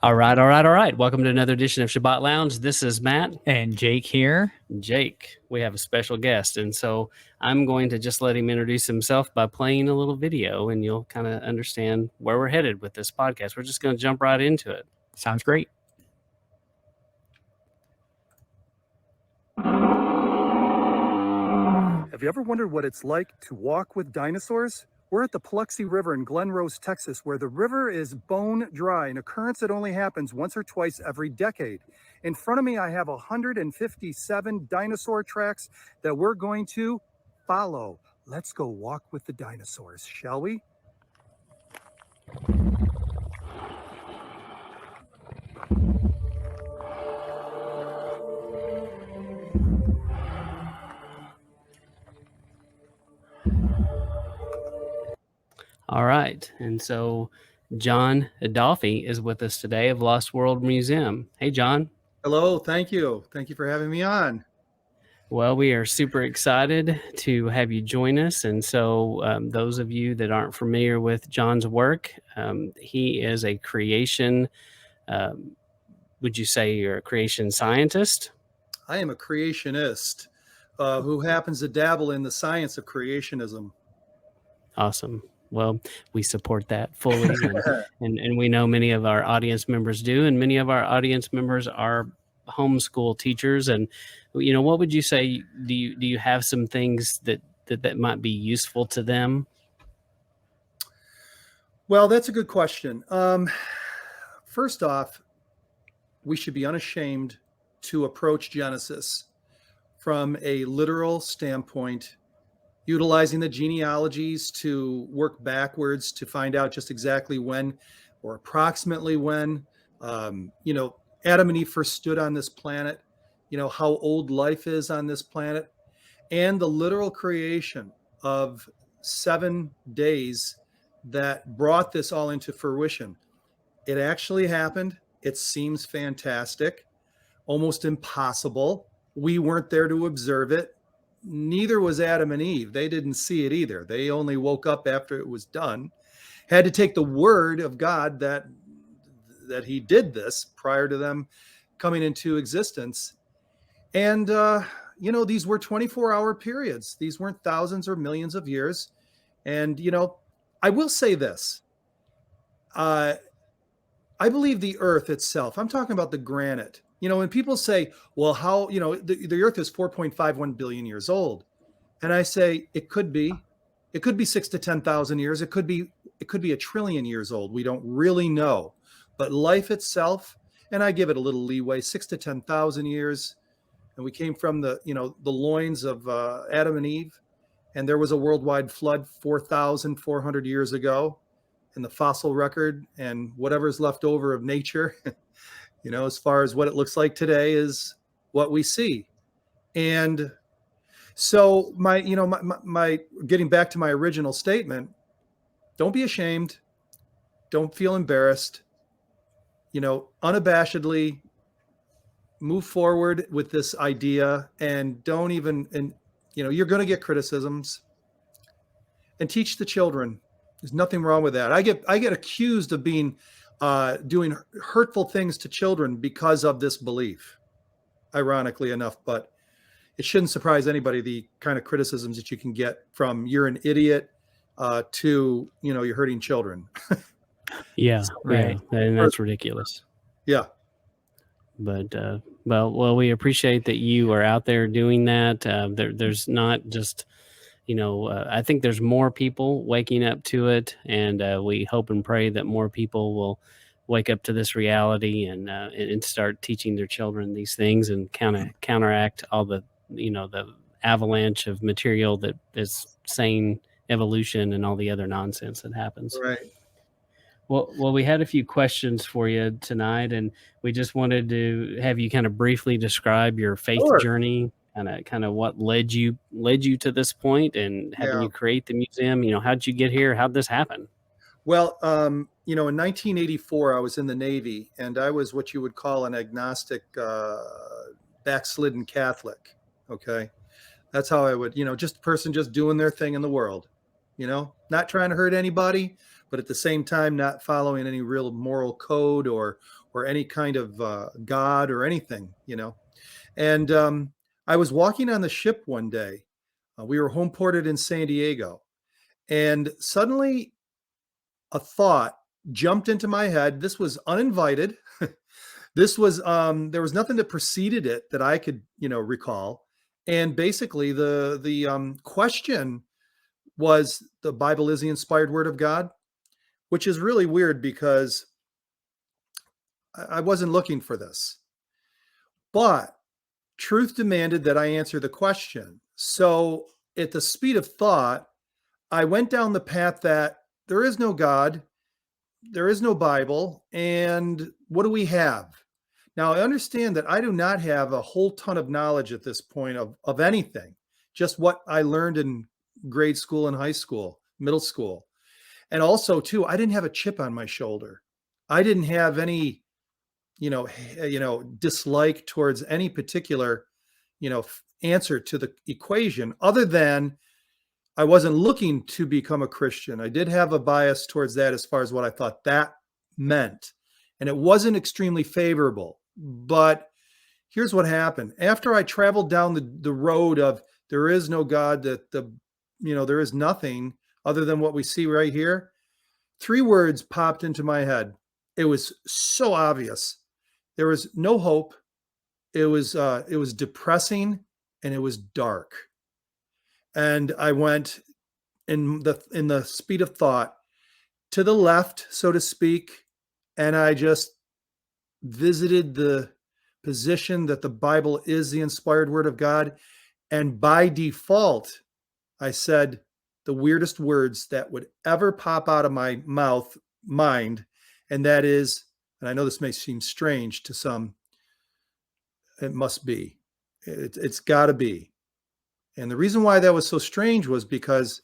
All right, all right, all right. Welcome to another edition of Shabbat Lounge. This is Matt. And Jake here. Jake, we have a special guest. And so I'm going to just let him introduce himself by playing a little video, and you'll kind of understand where we're headed with this podcast. We're just going to jump right into it. Sounds great. Have you ever wondered what it's like to walk with dinosaurs? We're at the Paluxy River in Glen Rose, Texas, where the river is bone dry, an occurrence that only happens once or twice every decade. In front of me, I have 157 dinosaur tracks that we're going to follow. Let's go walk with the dinosaurs, shall we? All right. And so John Adolfi is with us today of Lost World Museum. Hey, John. Hello. Thank you. Thank you for having me on. Well, we are super excited to have you join us. And so those of you that aren't familiar with John's work, he is a creation, would you say you're a creation scientist? I am a creationist who happens to dabble in the science of creationism. Awesome. Well, we support that fully, and we know many of our audience members do, and many of our audience members are homeschool teachers. And what would you say? Do you have some things that might be useful to them? Well, that's a good question. First off, we should be unashamed to approach Genesis from a literal standpoint, utilizing the genealogies to work backwards to find out just exactly when or approximately when, Adam and Eve first stood on this planet, how old life is on this planet, and the literal creation of 7 days that brought this all into fruition. It actually happened. It seems fantastic, almost impossible. We weren't there to observe it. Neither was Adam and Eve. They didn't see it either. They only woke up after it was done. Had to take the word of God that he did this prior to them coming into existence. And, these were 24-hour periods. These weren't thousands or millions of years. And, I will say this. I believe the earth itself, I'm talking about the granite. When people say, well, how, the earth is 4.51 billion years old. And I say, it could be 6 to 10,000 years. It could be 1 trillion years old. We don't really know. But life itself, and I give it a little leeway, 6 to 10,000 years. And we came from the loins of Adam and Eve. And there was a worldwide flood 4,400 years ago in the fossil record, and whatever's left over of nature. As far as what it looks like today is what we see. And so my getting back to my original statement, don't be ashamed. Don't feel embarrassed. Unabashedly move forward with this idea, and don't even, you're going to get criticisms, and teach the children. There's nothing wrong with that. I get accused of being doing hurtful things to children because of this belief, ironically enough, but it shouldn't surprise anybody, the kind of criticisms that you can get from you're an idiot to, you're hurting children. Yeah, right. And that's ridiculous. Yeah. But, well, we appreciate that you are out there doing that. There's not just, I think there's more people waking up to it, and we hope and pray that more people will wake up to this reality and start teaching their children these things, and counteract all the, the avalanche of material that is saying evolution and all the other nonsense that happens. Right. Well, we had a few questions for you tonight, and we just wanted to have you kind of briefly describe your faith journey, kind of what led you to this point, and having you create the museum. How'd you get here? How'd this happen? Well, in 1984, I was in the Navy, and I was what you would call an agnostic, backslidden Catholic. Okay. That's how I would, just a person just doing their thing in the world, not trying to hurt anybody, but at the same time, not following any real moral code or or any kind of God or anything, you know. And I was walking on the ship one day. We were home ported in San Diego, and suddenly a thought jumped into my head. This was uninvited. This was there was nothing that preceded it that I could, you know, recall. And basically, the question was, the Bible is the inspired word of God, which is really weird because I wasn't looking for this, but truth demanded that I answer the question. So, at the speed of thought, I went down the path that there is no God, there is no Bible, and what do we have? Now, I understand that I do not have a whole ton of knowledge at this point of anything, just what I learned in grade school and high school, middle school. And also, too, I didn't have a chip on my shoulder. I didn't have any, dislike towards any particular, answer to the equation, other than I wasn't looking to become a Christian. I did have a bias towards that as far as what I thought that meant. And it wasn't extremely favorable. But here's what happened. After I traveled down the road of there is no God, that there is nothing other than what we see right here, 3 words popped into my head. It was so obvious. There was no hope. It was depressing, and it was dark. And I went in the speed of thought to the left, so to speak, and I just visited the position that the Bible is the inspired word of God. And by default, I said the weirdest words that would ever pop out of my mind. And that is, and I know this may seem strange to some, it must be. It's got to be. And the reason why that was so strange was because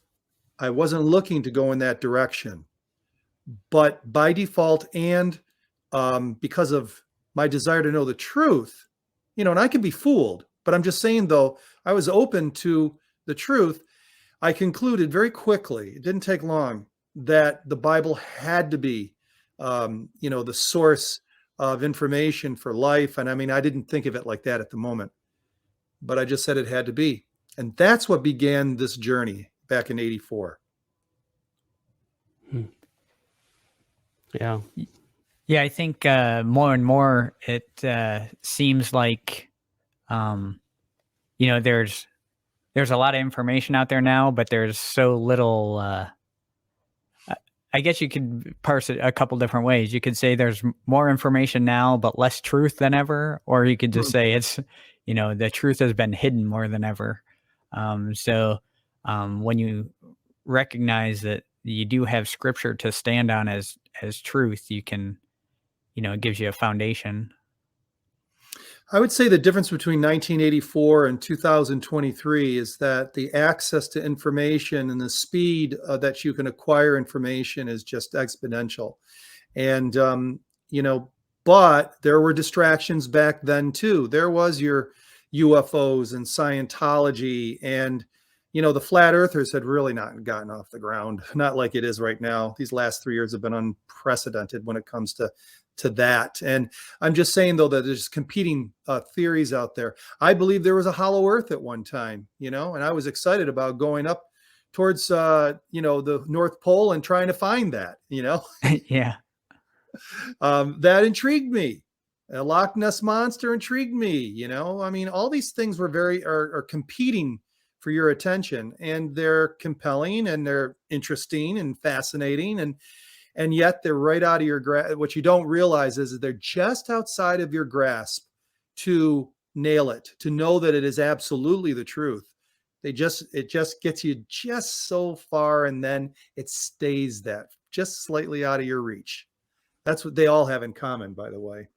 I wasn't looking to go in that direction. But by default, and because of my desire to know the truth, and I can be fooled, but I'm just saying, though, I was open to the truth. I concluded very quickly, it didn't take long, that the Bible had to be, the source of information for life. And I mean, I didn't think of it like that at the moment, but I just said it had to be. And that's what began this journey back in '84. Yeah. Yeah, I think more and more it seems like, there's a lot of information out there now, but there's so little. I guess you could parse it a couple different ways. You could say there's more information now, but less truth than ever, or you could just say it's, the truth has been hidden more than ever. So when you recognize that you do have scripture to stand on as truth, you can, it gives you a foundation. I would say the difference between 1984 and 2023 is that the access to information and the speed that you can acquire information is just exponential. And, but there were distractions back then too. There was your UFOs and Scientology, and, the flat earthers had really not gotten off the ground, not like it is right now. These last 3 years have been unprecedented when it comes to that. And I'm just saying, though, that there's competing theories out there. I believe there was a hollow earth at one time, and I was excited about going up towards, the North Pole and trying to find that, Yeah. That intrigued me. A Loch Ness monster intrigued me, I mean, all these things are competing for your attention, and they're compelling, and they're interesting and fascinating, and yet they're right out of your grasp. What you don't realize is that they're just outside of your grasp to nail it, to know that it is absolutely the truth. It just gets you just so far, and then it stays that just slightly out of your reach. That's what they all have in common, by the way.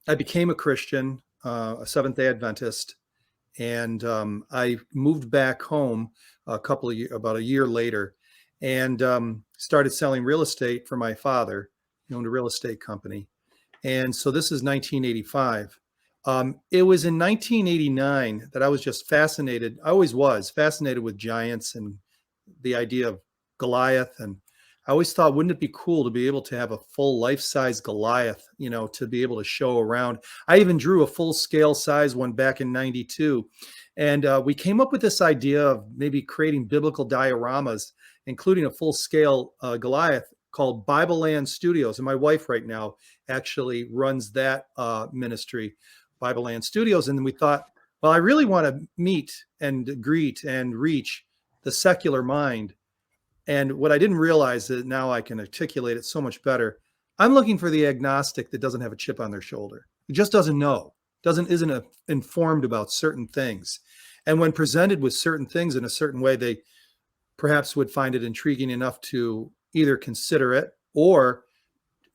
I became a Christian, a Seventh-day Adventist, and I moved back home about a year later, and started selling real estate for my father. He owned a real estate company. And so this is 1985. It was in 1989 that I was just fascinated. I always was fascinated with giants and the idea of Goliath. And I always thought, wouldn't it be cool to be able to have a full life-size Goliath, to be able to show around. I even drew a full-scale size one back in '92. And we came up with this idea of maybe creating biblical dioramas, including a full-scale Goliath called Bible Land Studios. And my wife right now actually runs that ministry, Bible Land Studios. And we thought, well, I really want to meet and greet and reach the secular mind. And what I didn't realize that now I can articulate it so much better. I'm looking for the agnostic that doesn't have a chip on their shoulder. It just doesn't know, isn't informed about certain things. And when presented with certain things in a certain way, they perhaps would find it intriguing enough to either consider it or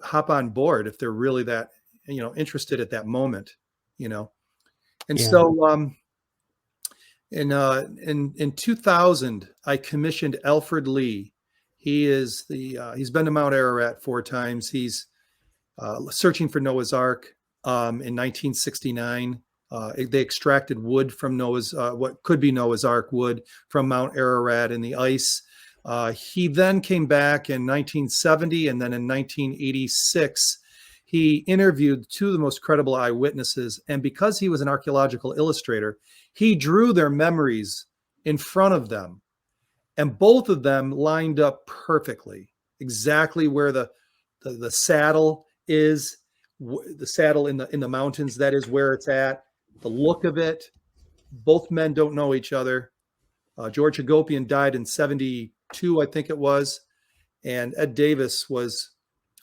hop on board if they're really that, interested at that moment, And Yeah. so in 2000, I commissioned Alfred Lee. He's been to Mount Ararat 4 times. He's searching for Noah's Ark in 1969. They extracted wood from what could be Noah's Ark wood from Mount Ararat in the ice. He then came back in 1970, and then in 1986, he interviewed 2 of the most credible eyewitnesses. And because he was an archaeological illustrator, he drew their memories in front of them. And both of them lined up perfectly, exactly where the saddle is, the saddle in the mountains, that is where it's at, the look of it. Both men don't know each other. George Hagopian died in 72, I think it was. And Ed Davis was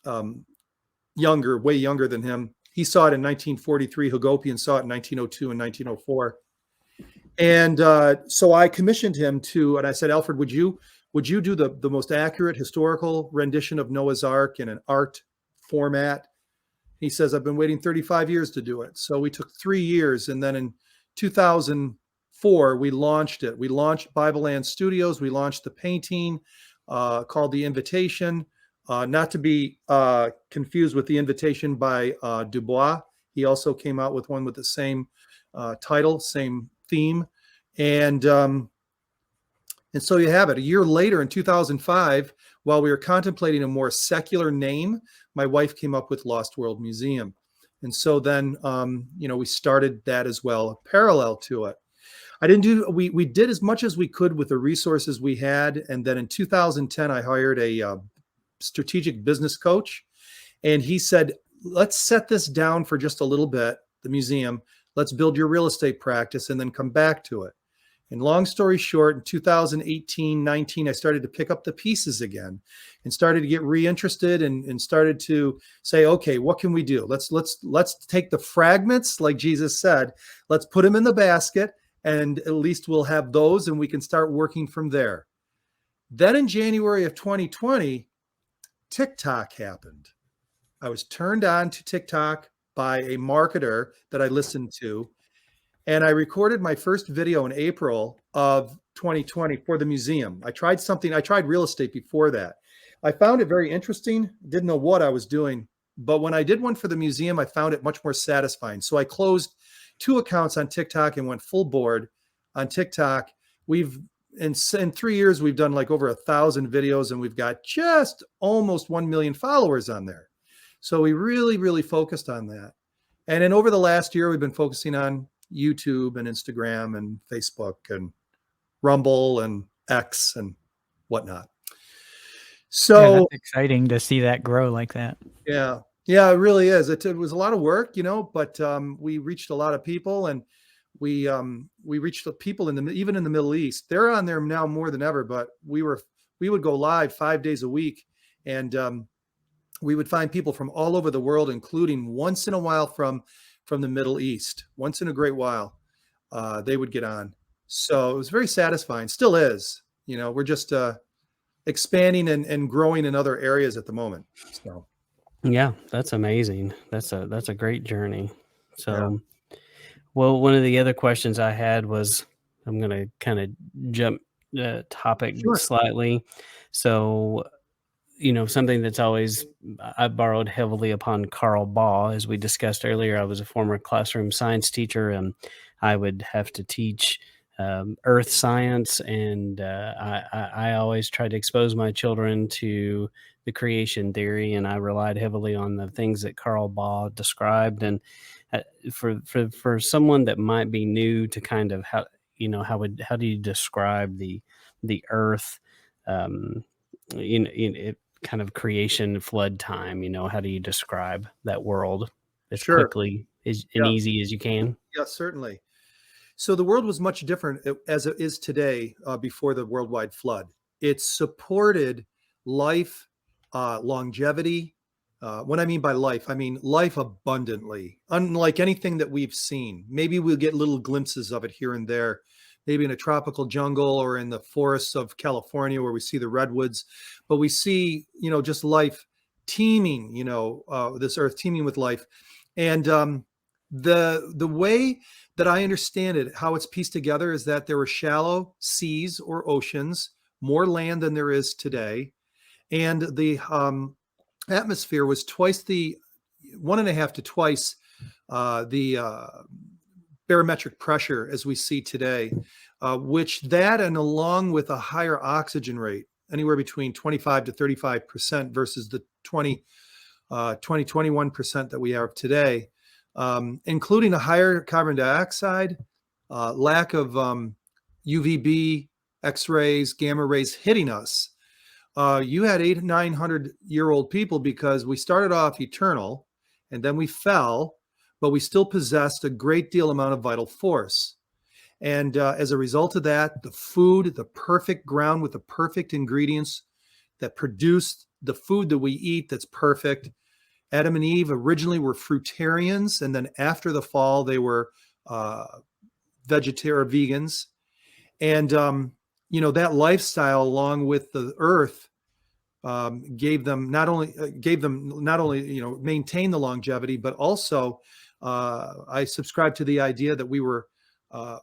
way younger than him. He saw it in 1943. Hagopian saw it in 1902 and 1904. And so I commissioned him and I said, Alfred, would you do the most accurate historical rendition of Noah's Ark in an art format? He says, I've been waiting 35 years to do it. So we took 3 years. And then in 2004, we launched it. We launched Bible Land Studios. We launched the painting called The Invitation, not to be confused with The Invitation by Dubois. He also came out with one with the same title, same theme. And so you have it. A year later, in 2005, while we were contemplating a more secular name, my wife came up with Lost World Museum. And so then, we started that as well, parallel to it. We did as much as we could with the resources we had. And then in 2010, I hired a strategic business coach. And he said, let's set this down for just a little bit, the museum. Let's build your real estate practice and then come back to it. And long story short, in 2018, 19, I started to pick up the pieces again and started to get reinterested and started to say, okay, what can we do? Let's take the fragments, like Jesus said, let's put them in the basket, and at least we'll have those and we can start working from there. Then in January of 2020, TikTok happened. I was turned on to TikTok by a marketer that I listened to. And I recorded my first video in April of 2020 for the museum. I tried real estate before that. I found it very interesting. Didn't know what I was doing. But when I did one for the museum, I found it much more satisfying. So I closed 2 accounts on TikTok and went full board on TikTok. In 3 years, we've done like over 1,000 videos, and we've got just almost 1 million followers on there. So we really, really focused on that. And then over the last year, we've been focusing on YouTube and Instagram and Facebook and Rumble and X and whatnot. So that's exciting to see that grow like that. Yeah, it really is. It was a lot of work, but we reached a lot of people, and we reached the people even in the Middle East. They're on there now more than ever, but we would go live 5 days a week, and we would find people from all over the world, including once in a while from the Middle East. Once in a great while, they would get on. So it was very satisfying. Still is. We're just expanding and growing in other areas at the moment. So Yeah, that's amazing. That's a great journey. So, Yeah. Well, one of the other questions I had was, I'm going to kind of jump topic Sure. slightly. So, something that's always, I borrowed heavily upon Carl Baugh, as we discussed earlier. I was a former classroom science teacher, and I would have to teach earth science, and I always try to expose my children to the creation theory, and I relied heavily on the things that Carl Baugh described. And uh, for someone that might be new to kind of how, how do you describe the earth, um, it kind of creation flood time, how do you describe that world as Sure. quickly and Yeah. easy as you can? Yeah, certainly. So the world was much different as it is today before the worldwide flood. It supported life, longevity. What I mean by life, I mean life abundantly, unlike anything that we've seen. Maybe we'll get little glimpses of it here and there, maybe in a tropical jungle or in the forests of California where we see the redwoods. But we see, just life teeming, this earth teeming with life. And the way that I understand it, how it's pieced together, is that there were shallow seas or oceans, more land than there is today, and the atmosphere was twice the 1.5 to twice the barometric pressure as we see today, which that, and along with a higher oxygen rate, anywhere between 25 to 35% versus the 21% that we have today, including a higher carbon dioxide, lack of UVB, X-rays, gamma rays hitting us. You had 900-year-old people because we started off eternal and then we fell, but we still possessed a great deal amount of vital force. And as a result of that, the food, the perfect ground with the perfect ingredients that produced the food that we eat that's perfect. Adam and Eve originally were fruitarians, and then after the fall, they were vegetarian vegans. And that lifestyle, along with the earth, gave them not only maintain the longevity, but also I subscribe to the idea that we were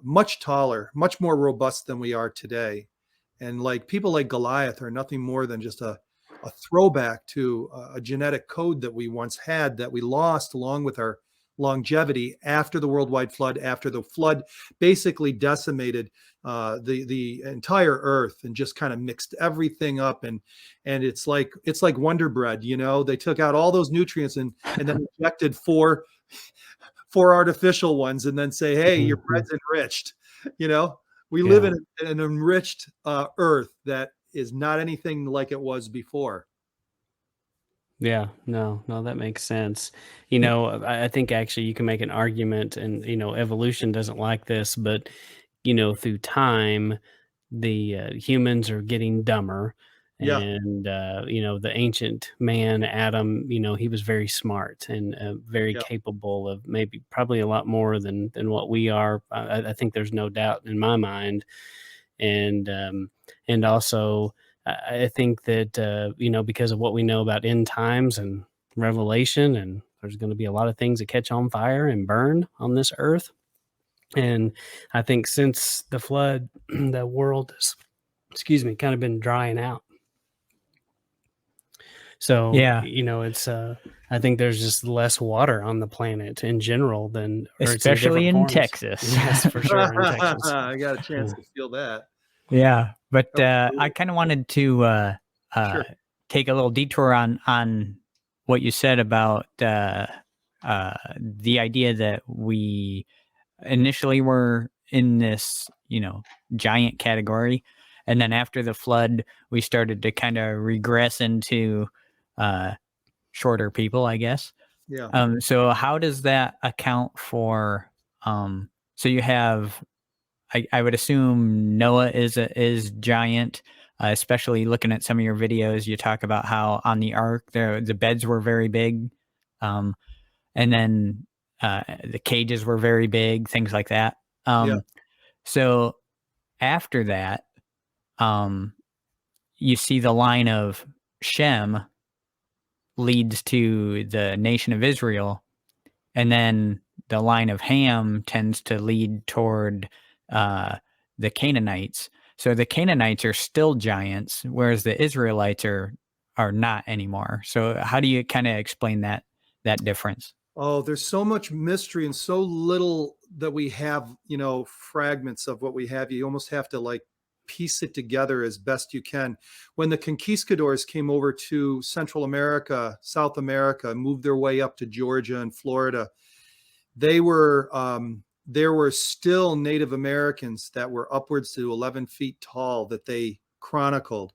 much taller, much more robust than we are today. And like people like Goliath are nothing more than just a throwback to a genetic code that we once had that we lost along with our longevity after the worldwide flood, after the flood basically decimated the entire earth and just kind of mixed everything up. And it's like Wonder Bread, they took out all those nutrients and then injected four artificial ones and then say, hey, your bread's enriched. We live in an enriched earth that is not anything like it was before. Yeah, no, that makes sense. I think actually you can make an argument, and evolution doesn't like this, but through time, the humans are getting dumber. Yeah. And the ancient man Adam, he was very smart and very capable of probably a lot more than what we are. I think there's no doubt in my mind. And also I think that because of what we know about end times and Revelation, and there's going to be a lot of things that catch on fire and burn on this earth. And I think since the flood, the world has, kind of been drying out. So, it's, I think there's just less water on the planet in general than, especially in Texas. Yes, for sure. In Texas. I got a chance to feel that. Yeah. But I kind of wanted to take a little detour on what you said about the idea that we initially were in this, giant category. And then after the flood, we started to kind of regress into shorter people, I guess. Yeah. So how does that account for, so you have, I would assume Noah is giant, especially looking at some of your videos. You talk about how on the ark, the beds were very big. And then the cages were very big, things like that. So after that, you see the line of Shem leads to the nation of Israel, and then the line of Ham tends to lead toward the Canaanites. So the Canaanites are still giants, whereas the Israelites are not anymore. So how do you kind of explain that difference? Oh, there's so much mystery and so little that we have, fragments of what we have. You almost have to like piece it together as best you can. When the conquistadors came over to Central America, South America, moved their way up to Georgia and Florida, there were still Native Americans that were upwards to 11 feet tall that they chronicled.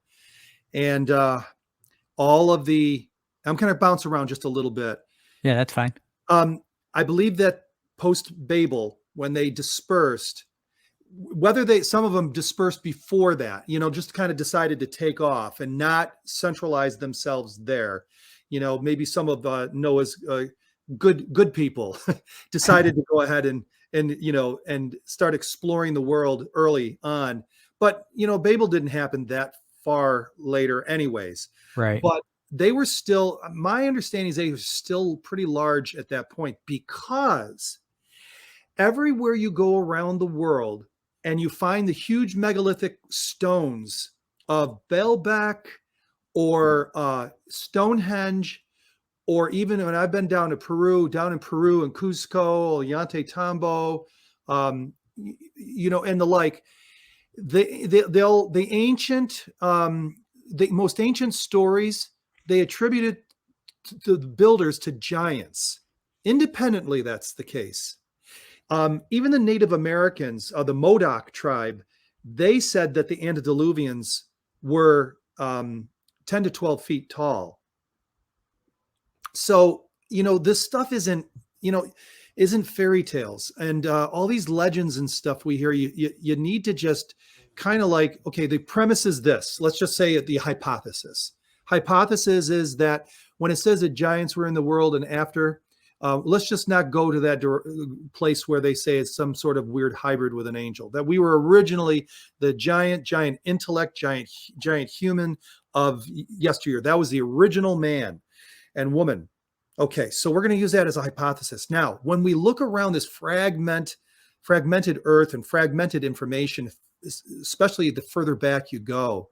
And all of I'm going to bounce around just a little bit. Yeah, that's fine. I believe that post-Babel, when they dispersed, some of them dispersed before that, just kind of decided to take off and not centralize themselves there. Maybe some of Noah's good people decided to go ahead and start exploring the world early on. But, Babel didn't happen that far later anyways. Right. But they were still, my understanding is they were still pretty large at that point, because everywhere you go around the world and you find the huge megalithic stones of Baalbek or Stonehenge, or even when I've been down in Peru in Cusco, Ollantaytambo, and the like, the most ancient stories, they attributed to the builders to giants. Independently, that's the case. Even the Native Americans, the Modoc tribe, they said that the antediluvians were 10 to 12 feet tall. So, this stuff isn't fairy tales, and all these legends and stuff we hear. You need to just kind of like, okay, the premise is this. Let's just say the hypothesis. Hypothesis is that when it says that giants were in the world and after, let's just not go to that place where they say it's some sort of weird hybrid with an angel. That we were originally the giant intellect, giant human of yesteryear. That was the original man and woman. Okay, so we're going to use that as a hypothesis. Now, when we look around this fragmented earth and fragmented information, especially the further back you go,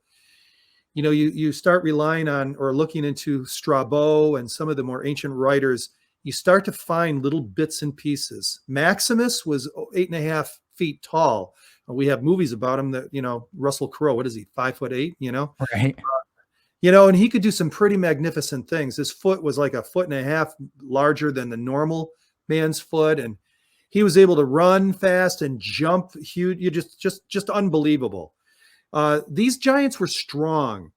you start relying on or looking into Strabo and some of the more ancient writers, you start to find little bits and pieces. Maximus was 8.5 feet tall. We have movies about him that, Russell Crowe, what is he, 5'8", Right. And he could do some pretty magnificent things. His foot was like 1.5 feet larger than the normal man's foot. And he was able to run fast and jump huge. You just unbelievable. These giants were strong.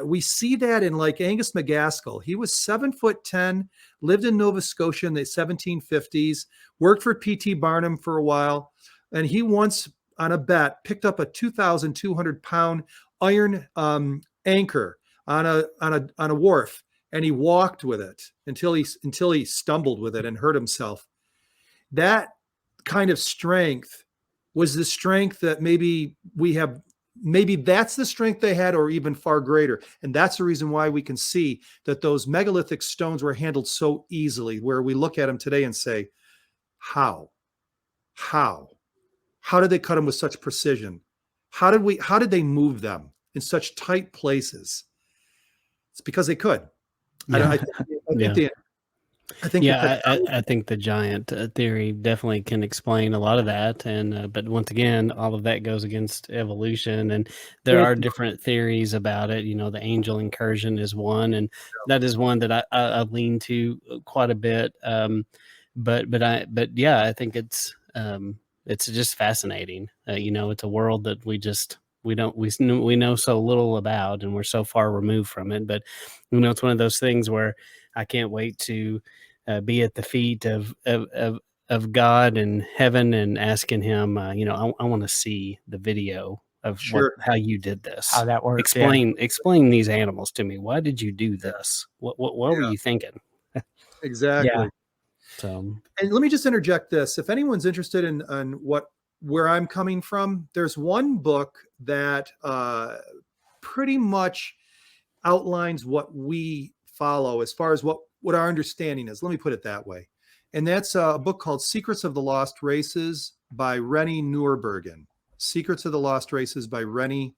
We see that in like Angus McGaskill. He was 7'10", lived in Nova Scotia in the 1750s, worked for P.T. Barnum for a while. And he once on a bet picked up a 2,200 pound iron anchor on a wharf, and he walked with it until he stumbled with it and hurt himself. That kind of strength was the strength that maybe that's the strength they had, or even far greater. And that's the reason why we can see that those megalithic stones were handled so easily, where we look at them today and say, how did they cut them with such precision? How did they move them in such tight places? It's because they could. Yeah. I think the giant theory definitely can explain a lot of that, and but once again, all of that goes against evolution, and there are different theories about it. The angel incursion is one, and that is one that I lean to quite a bit. But yeah, I think it's just fascinating. It's a world that we know so little about, and we're so far removed from it. But it's one of those things where I can't wait to be at the feet of God in heaven and asking him, I want to see the video of how you did this, how that works. Explain these animals to me. Why did you do this? What were you thinking? Exactly. Yeah. So, and let me just interject this. If anyone's interested in where I'm coming from, there's one book that pretty much outlines what we follow as far as what our understanding is. Let me put it that way. And that's a book called Secrets of the Lost Races by Rennie Neuerbergen. Secrets of the Lost Races by Rennie,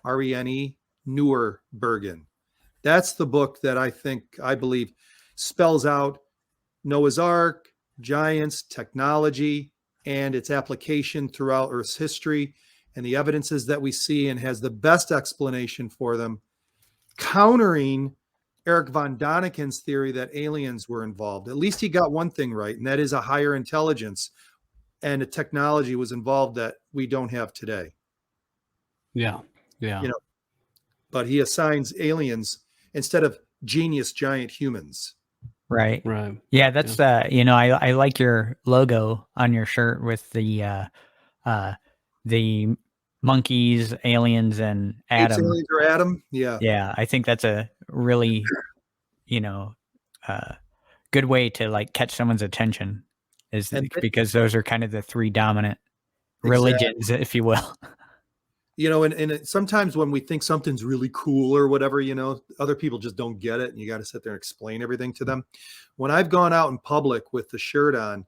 R-E-N-E, Neuerbergen. That's the book that I believe spells out Noah's Ark, giants, technology, and its application throughout Earth's history and the evidences that we see, and has the best explanation for them, countering Eric von Daniken's theory that aliens were involved. At least he got one thing right, and that is a higher intelligence and a technology was involved that we don't have today. Yeah. But he assigns aliens instead of genius giant humans. Right. Yeah, that's I like your logo on your shirt with the monkeys, aliens, and Adam. Aliens or Adam. Yeah. I think that's a really good way to like catch someone's attention, because those are kind of the three dominant religions, if you will. And sometimes when we think something's really cool or whatever, other people just don't get it, and you got to sit there and explain everything to them. When I've gone out in public with the shirt on,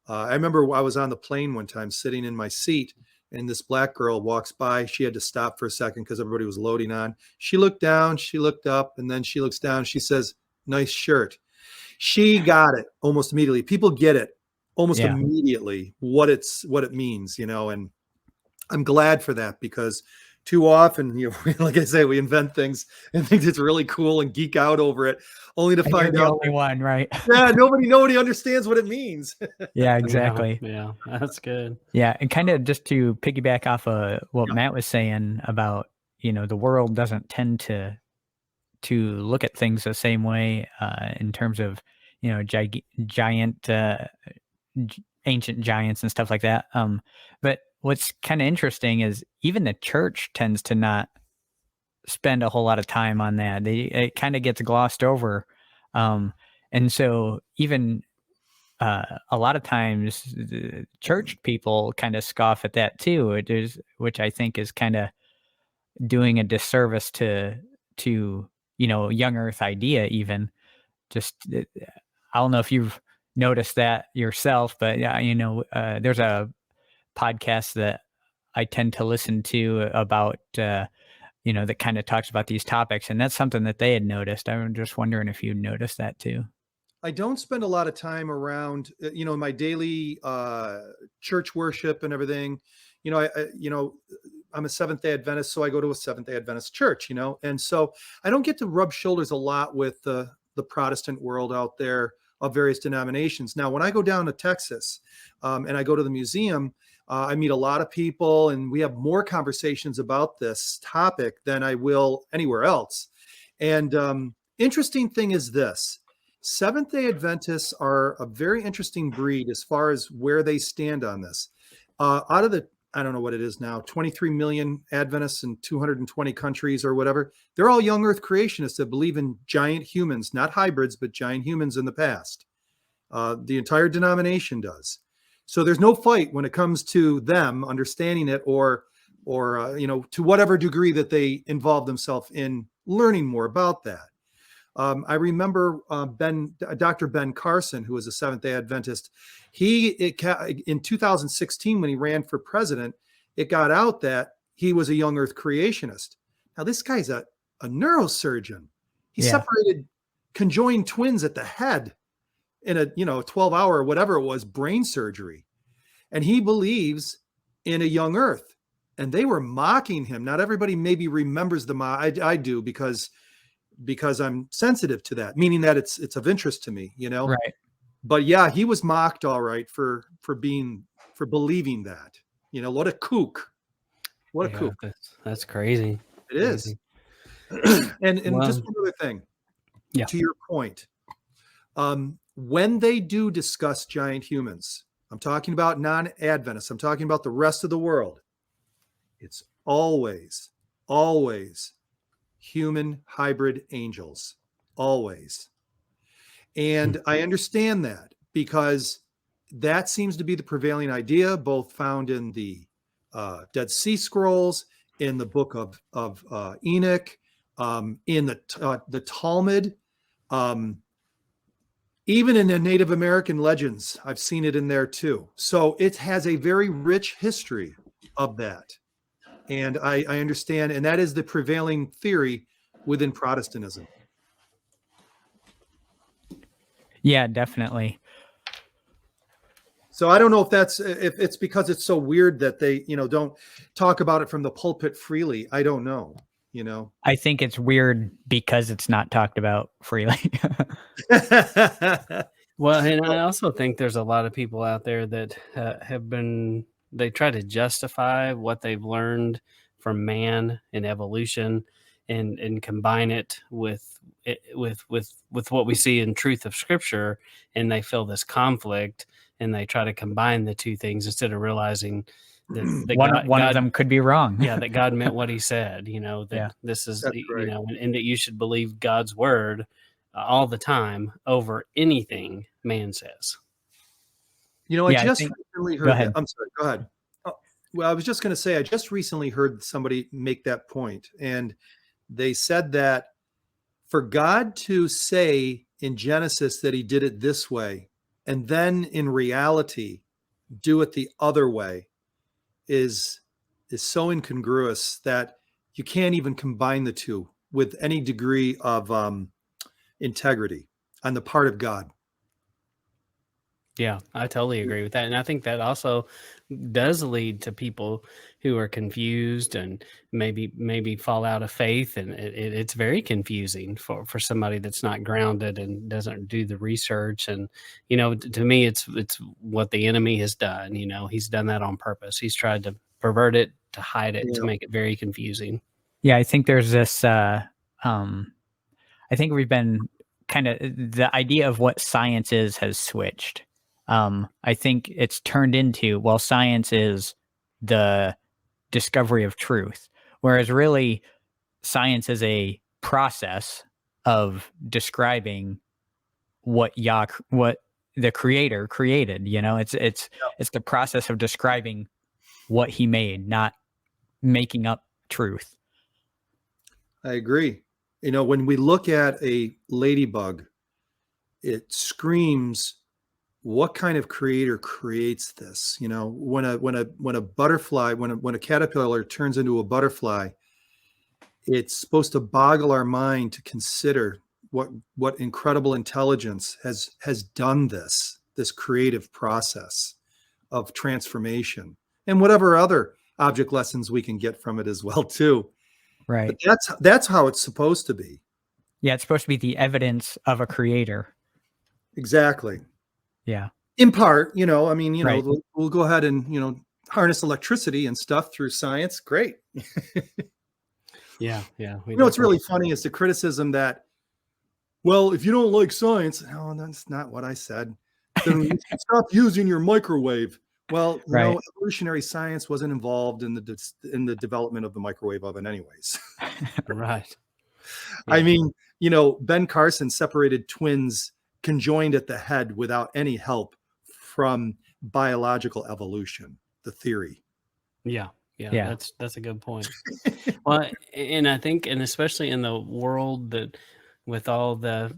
I remember I was on the plane one time sitting in my seat, and this black girl walks by. She had to stop for a second because everybody was loading on. She looked down, she looked up, and then she looks down. She says, "Nice shirt." She got it almost immediately. People get it almost immediately what it means, and I'm glad for that, because too often, like I say, we invent things and think it's really cool and geek out over it, only to find you're out the only one, right? Yeah, nobody understands what it means. Yeah, exactly. Yeah, that's good. Yeah, and kind of just to piggyback off of what Matt was saying about, the world doesn't tend to look at things the same way in terms of, giant ancient giants and stuff like that. But what's kind of interesting is even the church tends to not spend a whole lot of time on that. It kind of gets glossed over. And so even a lot of times the church people kind of scoff at that too, which I think is kind of doing a disservice to young earth idea. Even just, I don't know if you've noticed that yourself, but there's a podcast that I tend to listen to about, that kind of talks about these topics. And that's something that they had noticed. I'm just wondering if you noticed that too. I don't spend a lot of time around, my daily church worship and everything. I'm a Seventh-day Adventist, so I go to a Seventh-day Adventist church, and so I don't get to rub shoulders a lot with the Protestant world out there of various denominations. Now, when I go down to Texas and I go to the museum, I meet a lot of people, and we have more conversations about this topic than I will anywhere else. And interesting thing is this: Seventh-day Adventists are a very interesting breed as far as where they stand on this. Out of the, I don't know what it is now, 23 million Adventists in 220 countries or whatever, they're all young earth creationists that believe in giant humans, not hybrids, but giant humans in the past. The entire denomination does. So there's no fight when it comes to them understanding it or to whatever degree that they involve themselves in learning more about that. I remember Dr. Ben Carson, who was a Seventh-day Adventist. In 2016, when he ran for president, it got out that he was a young earth creationist. Now, this guy's a neurosurgeon. He separated conjoined twins at the head in a 12-hour, whatever it was, brain surgery. And he believes in a young earth. And they were mocking him. Not everybody maybe remembers the mock. I do, because I'm sensitive to that, meaning that it's of interest to me, Right. But yeah, he was mocked all right for believing that. What a kook. What a kook. That's crazy. It is. And just one other thing. Yeah. To your point. When they do discuss giant humans, I'm talking about non-Adventists, I'm talking about the rest of the world. It's always human hybrid angels, always. And I understand that, because that seems to be the prevailing idea, both found in the Dead Sea Scrolls, in the book of Enoch, in the Talmud, even in the Native American legends. I've seen it in there too. So it has a very rich history of that. And I understand, and that is the prevailing theory within Protestantism. Yeah, definitely. So I don't know if it's because it's so weird that they, don't talk about it from the pulpit freely. I don't know, I think it's weird because it's not talked about freely. Well, and I also think there's a lot of people out there that they try to justify what they've learned from man and evolution, and combine it with what we see in truth of Scripture, and they feel this conflict, and they try to combine the two things instead of realizing that One of them could be wrong. yeah, that God meant what He said. That Yeah. this is That's right. and that you should believe God's word all the time over anything man says. I Yeah, I just think- recently go heard ahead. that. I'm sorry, go ahead. Well, I was just going to say, I just recently heard somebody make that point, and they said that for God to say in Genesis that He did it this way, and then in reality do it the other way, is so incongruous that you can't even combine the two with any degree of integrity on the part of God. Yeah, I totally agree with that. And I think that also does lead to people who are confused and maybe fall out of faith. And it's very confusing for somebody that's not grounded and doesn't do the research. And, to me, it's what the enemy has done. He's done that on purpose. He's tried to pervert it, to hide it, to Yeah. make it very confusing. Yeah, I think there's this. I think we've been kind of the idea of what science is has switched. I think it's turned into, well, science is the discovery of truth, whereas really science is a process of describing what the creator created. It's the process of describing what he made, not making up truth. I agree. When we look at a ladybug, it screams, what kind of creator creates this? When a butterfly, when a caterpillar turns into a butterfly, it's supposed to boggle our mind to consider what incredible intelligence has done this creative process of transformation, and whatever other object lessons we can get from it as well too. Right. But that's how it's supposed to be. Yeah, it's supposed to be the evidence of a creator. Exactly. Yeah. In part, Right. we'll go ahead and, harness electricity and stuff through science. Great. Yeah. What's really funny is the criticism that, well, if you don't like science, no, that's not what I said. Then you should stop using your microwave. Well, Right. evolutionary science wasn't involved in the development of the microwave oven anyways. Right. I mean, Ben Carson separated twins conjoined at the head without any help from biological evolution, the theory. Yeah. Yeah. That's a good point. Well, and I think, and especially in the world that with all the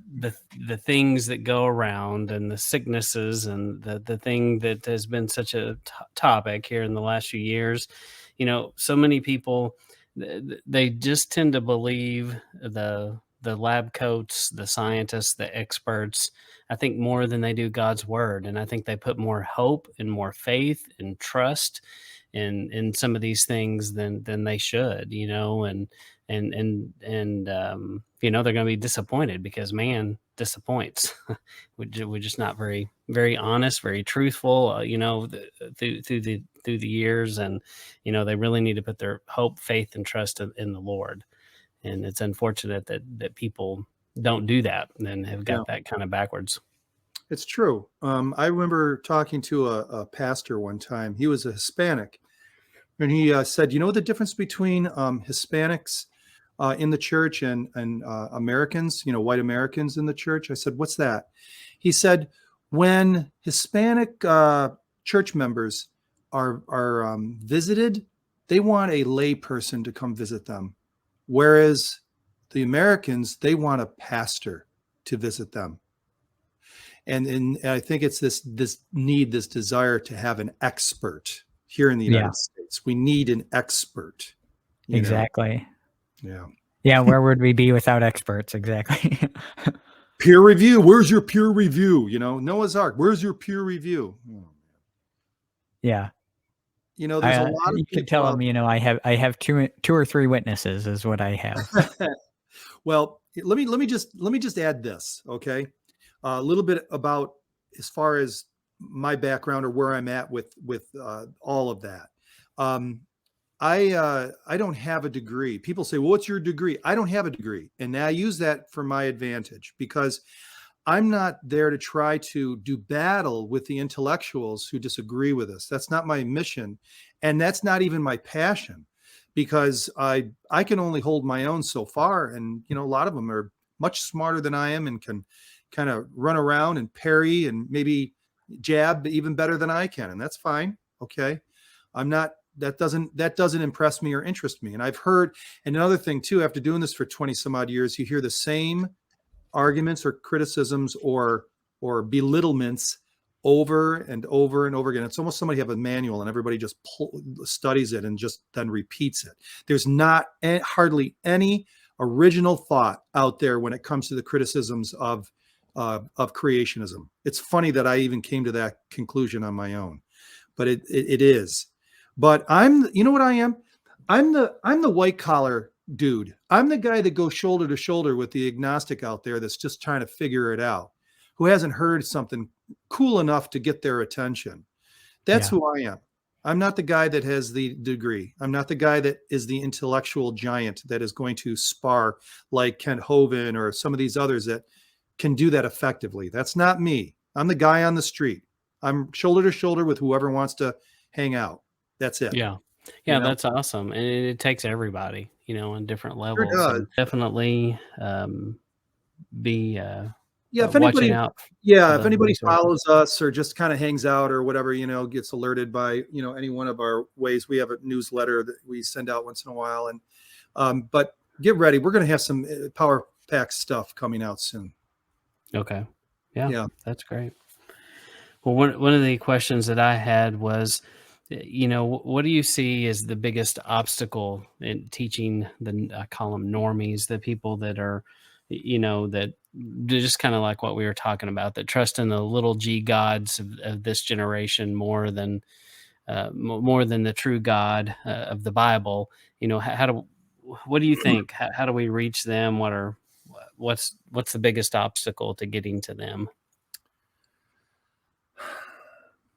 things that go around and the sicknesses and the thing that has been such a topic here in the last few years, so many people, they just tend to believe the lab coats, the scientists, the experts, I think more than they do God's word. And I think they put more hope and more faith and trust in some of these things than they should, and they're going to be disappointed because man disappoints. We're just not very, very honest, very truthful, through the years. And, they really need to put their hope, faith, and trust in the Lord. And it's unfortunate that people don't do that and have got that kind of backwards. It's true. I remember talking to a pastor one time. He was a Hispanic, and he said, the difference between Hispanics in the church and Americans, white Americans in the church? I said, what's that? He said, when Hispanic church members are visited, they want a lay person to come visit them. Whereas the Americans, they want a pastor to visit them. And I think it's this desire to have an expert here in the United States. We need an expert. Exactly. Yeah. Yeah. Where would we be without experts? Exactly. Peer review. Where's your peer review? Noah's Ark. Where's your peer review? Yeah. There's a lot of You can people tell out. them, I have two or three witnesses is what I have. Well, let me just add this, okay? A little bit about as far as my background or where I'm at with all of that. Um, I don't have a degree. People say, "Well, what's your degree?" I don't have a degree, and I use that for my advantage because I'm not there to try to do battle with the intellectuals who disagree with us. That's not my mission, and that's not even my passion, because I can only hold my own so far, and a lot of them are much smarter than I am and can kind of run around and parry and maybe jab even better than I can, and that's fine. Okay, I'm not. That doesn't impress me or interest me. And I've heard, and another thing too, after doing this for 20 some odd years, you hear the same arguments or criticisms or belittlements over and over and over again. It's almost somebody have a manual and everybody just studies it and just then repeats it. There's not hardly any original thought out there when it comes to the criticisms of creationism. It's funny that I even came to that conclusion on my own, but it is. But you know what I am? I'm the white collar dude. I'm the guy that goes shoulder to shoulder with the agnostic out there that's just trying to figure it out, who hasn't heard something cool enough to get their attention. That's who I am. I'm not the guy that has the degree. I'm not the guy that is the intellectual giant that is going to spar like Kent Hovind or some of these others that can do that effectively. That's not me. I'm the guy on the street. I'm shoulder to shoulder with whoever wants to hang out. That's it. Yeah. Yeah, that's awesome. And it takes everybody, on different Sure levels. does. And definitely be if watching anybody, out. if anybody resources. follows us or just kind of hangs out or whatever, gets alerted by, any one of our ways, we have a newsletter that we send out once in a while. And, but get ready. We're going to have some Power Pack stuff coming out soon. Okay. Yeah. That's great. Well, one of the questions that I had was, what do you see as the biggest obstacle in teaching I call them normies, the people that are, that just kind of like what we were talking about, that trust in the little g gods of this generation more than the true God of the Bible. What do you think? How do we reach them? What's the biggest obstacle to getting to them?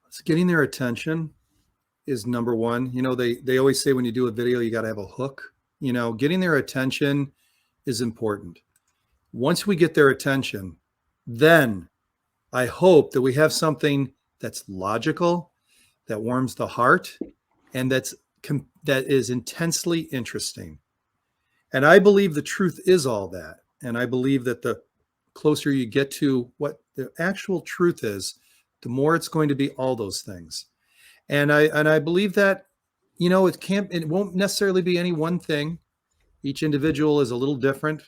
It's getting their attention is number one. They always say when you do a video, you got to have a hook. Getting their attention is important. Once we get their attention, then I hope that we have something that's logical, that warms the heart, and that is intensely interesting. And I believe the truth is all that. And I believe that the closer you get to what the actual truth is, the more it's going to be all those things. And I believe that, it won't necessarily be any one thing. Each individual is a little different.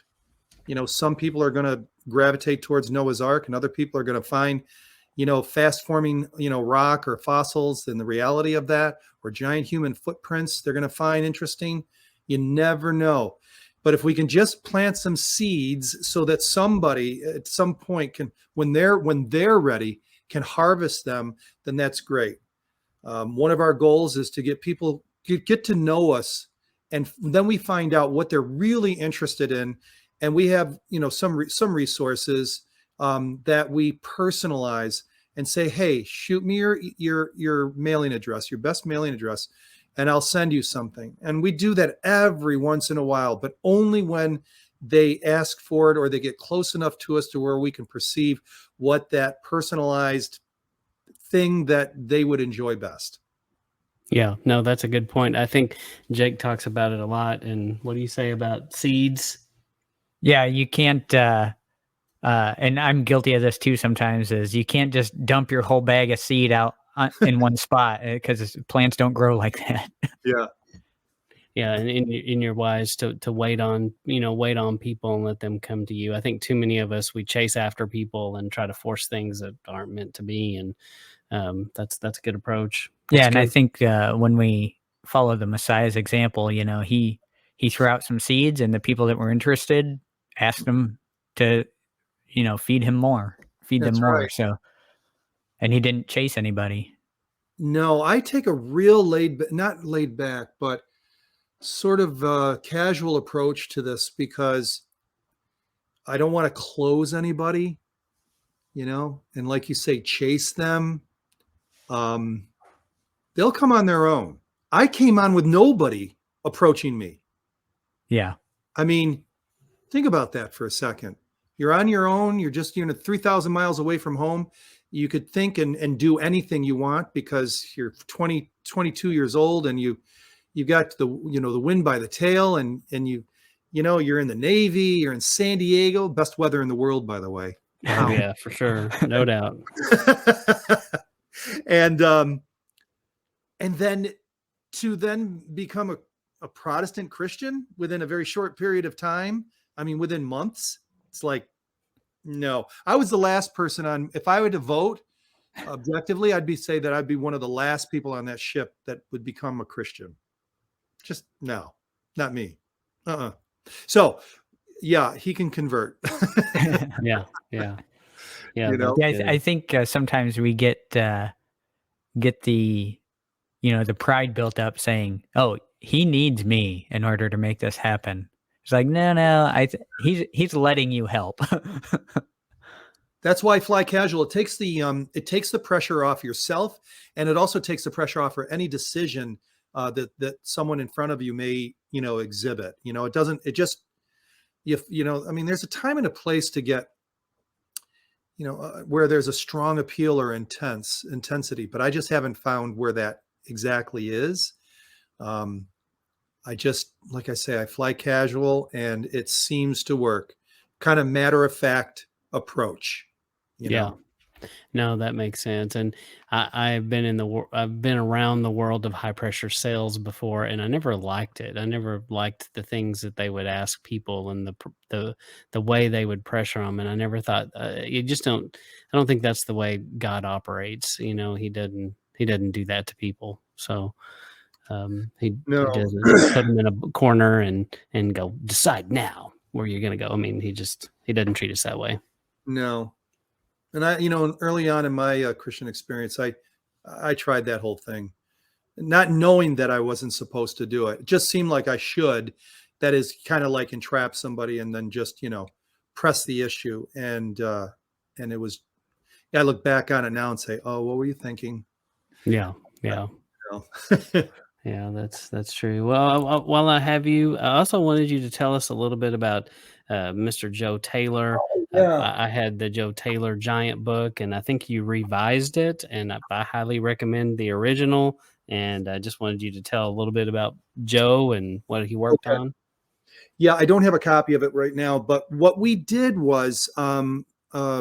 Some people are going to gravitate towards Noah's Ark, and other people are going to find, fast forming, rock or fossils and the reality of that, or giant human footprints they're going to find interesting. You never know. But if we can just plant some seeds so that somebody at some point can, when they're ready, can harvest them, then that's great. One of our goals is to get people get to know us, and then we find out what they're really interested in, and we have some resources that we personalize and say, hey, shoot me your mailing address, your best mailing address, and I'll send you something. And we do that every once in a while, but only when they ask for it or they get close enough to us to where we can perceive what that personalized thing that they would enjoy best. Yeah, no, that's a good point. I think Jake talks about it a lot. And what do you say about seeds? Yeah, you can't, and I'm guilty of this too sometimes, is you can't just dump your whole bag of seed out in one spot, because plants don't grow like that. Yeah. Yeah, and in your wise to wait on people and let them come to you. I think too many of us, we chase after people and try to force things that aren't meant to be, and that's a good approach. Yeah, and I think when we follow the Messiah's example, he threw out some seeds, and the people that were interested asked him to, feed them more. That's So, right. and he didn't chase anybody. No, I take a real not laid back, but sort of casual approach to this because I don't want to close anybody, and like you say, chase them. Um, they'll come on their own. I came on with nobody approaching me. Yeah. I mean, think about that for a second. You're on your own. You're just 3,000 miles away from home. You could think and do anything you want because you're 20, 22 years old and you got the wind by the tail and you're in the Navy, you're in San Diego, best weather in the world, by the way. Oh yeah, for sure, no doubt. And then to become a Protestant Christian within a very short period of time. I mean, within months, it's like, no. I was the last person on. If I were to vote objectively, I'd be one of the last people on that ship that would become a Christian. Just no, not me. So, yeah, he can convert. Yeah. I think sometimes we get the the pride built up, saying, "Oh, he needs me in order to make this happen." It's like, no, he's letting you help. That's why fly casual. It takes the pressure off yourself, and it also takes the pressure off for any decision that someone in front of you may exhibit. It doesn't. It just I mean, there's a time and a place to get where there's a strong appeal or intensity, but I just haven't found where that exactly is. I just, like I say, I fly casual and it seems to work. Kind of matter of fact approach. No, that makes sense. And I've been around the world of high pressure sales before, and I never liked it. I never liked the things that they would ask people and the way they would pressure them. And I never thought I don't think that's the way God operates. He doesn't do that to people. So he doesn't put them in a corner and go decide now where you're going to go. I mean, he doesn't treat us that way. No. And I, early on in my Christian experience, I tried that whole thing, not knowing that I wasn't supposed to do it. It just seemed like I should. That is kind of like entrap somebody and then just, press the issue. And it was, I look back on it now and say, oh, what were you thinking? Yeah. Yeah, that's true. Well, while I have you, I also wanted you to tell us a little bit about Mr. Joe Taylor. I had the Joe Taylor Giant book, and I think you revised it, and I highly recommend the original. And I just wanted you to tell a little bit about Joe and what he worked on. Yeah, I don't have a copy of it right now, but what we did was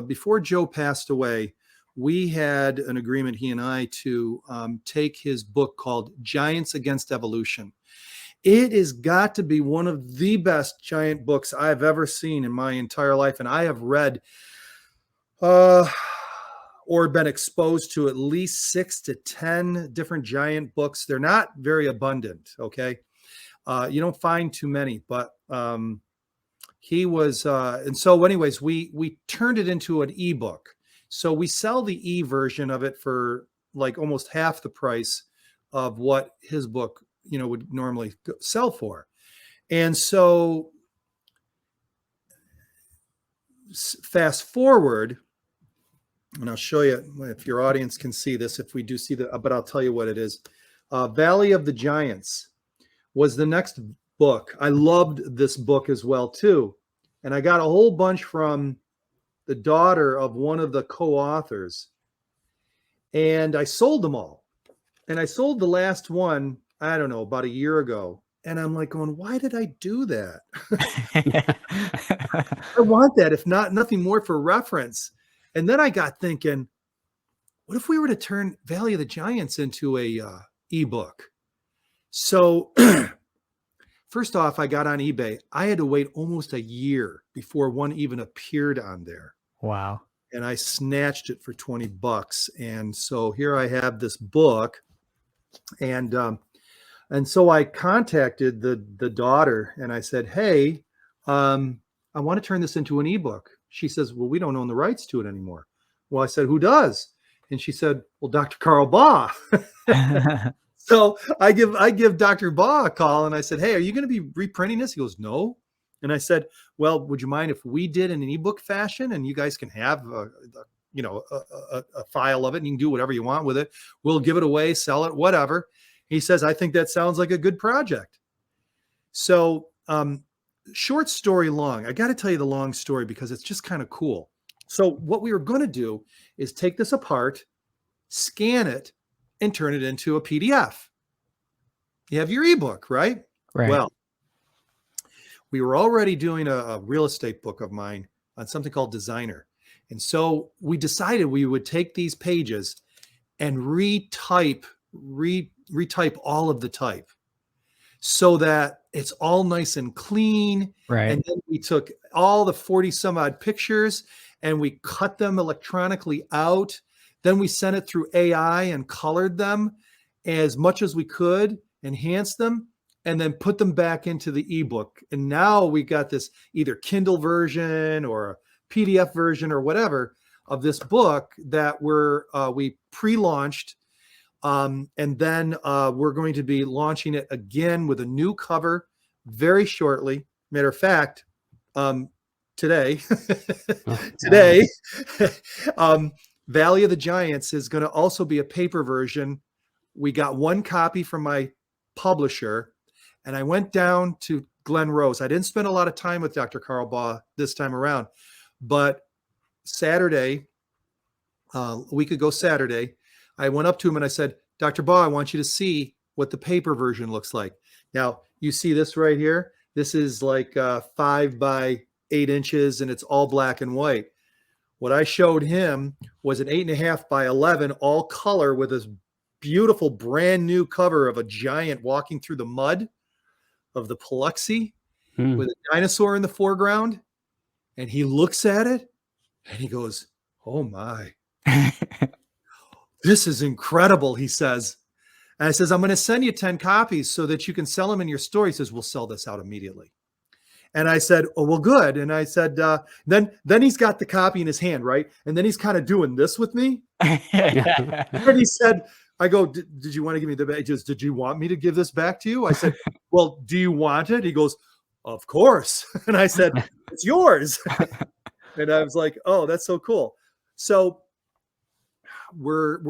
before Joe passed away, we had an agreement, he and I, to take his book called Giants Against Evolution. It has got to be one of the best giant books I've ever seen in my entire life. And I have read or been exposed to at least 6 to 10 different giant books. They're not very abundant, okay? You don't find too many, but he was, and so anyways, we turned it into an ebook. So we sell the e-version of it for like almost half the price of what his book would normally sell for. And so fast forward, and I'll show you if your audience can see this, if we do see but I'll tell you what it is. Valley of the Giants was the next book. I loved this book as well too. And I got a whole bunch from the daughter of one of the co-authors. And I sold them all. And I sold the last one, I don't know, about a year ago. And I'm like going, why did I do that? I want that, if nothing more for reference. And then I got thinking, what if we were to turn Valley of the Giants into a ebook? So first off, I got on eBay. I had to wait almost a year before one even appeared on there. Wow. And I snatched it for $20. And so here I have this book. And so I contacted the daughter and I said, hey, I want to turn this into an ebook. She says, well, we don't own the rights to it anymore. Well, I said, who does? And she said, well, Dr. Carl Baugh. So I give Dr. Baugh a call and I said, hey, are you going to be reprinting this? He goes, no. And I said, well, would you mind if we did in an ebook fashion and you guys can have a file of it and you can do whatever you want with it. We'll give it away, sell it, whatever. He says, I think that sounds like a good project. So short story long, I got to tell you the long story because it's just kind of cool. So what we were going to do is take this apart, scan it, and turn it into a PDF. You have your ebook, right? Right. Well, we were already doing a real estate book of mine on something called Designer. And so we decided we would take these pages and retype all of the type so that it's all nice and clean. Right. And then we took all the 40 some odd pictures and we cut them electronically out. Then we sent it through AI and colored them as much as we could, enhanced them, and then put them back into the ebook. And now we got this either Kindle version or a PDF version or whatever of this book that we pre-launched. And then we're going to be launching it again with a new cover very shortly. Matter of fact, today, Valley of the Giants is going to also be a paper version. We got one copy from my publisher, and I went down to Glen Rose. I didn't spend a lot of time with Dr. Carl Baugh this time around, but Saturday, a week ago Saturday, I went up to him and I said, Dr. Baugh, I want you to see what the paper version looks like. Now, you see this right here? This is like 5 by 8 inches, and it's all black and white. What I showed him was an 8.5 by 11, all color with this beautiful brand new cover of a giant walking through the mud of the Paluxy with a dinosaur in the foreground. And he looks at it and he goes, oh my, this is incredible, he says. And I says, I'm going to send you 10 copies so that you can sell them in your store. He says, we'll sell this out immediately. And I said, oh, well, good. And I said, then he's got the copy in his hand, right? And then he's kind of doing this with me. And he said, I go, did you want to give me the back? Did you want me to give this back to you? I said, well, do you want it? He goes, of course. And I said, it's yours. And I was like, oh, that's so cool. So we're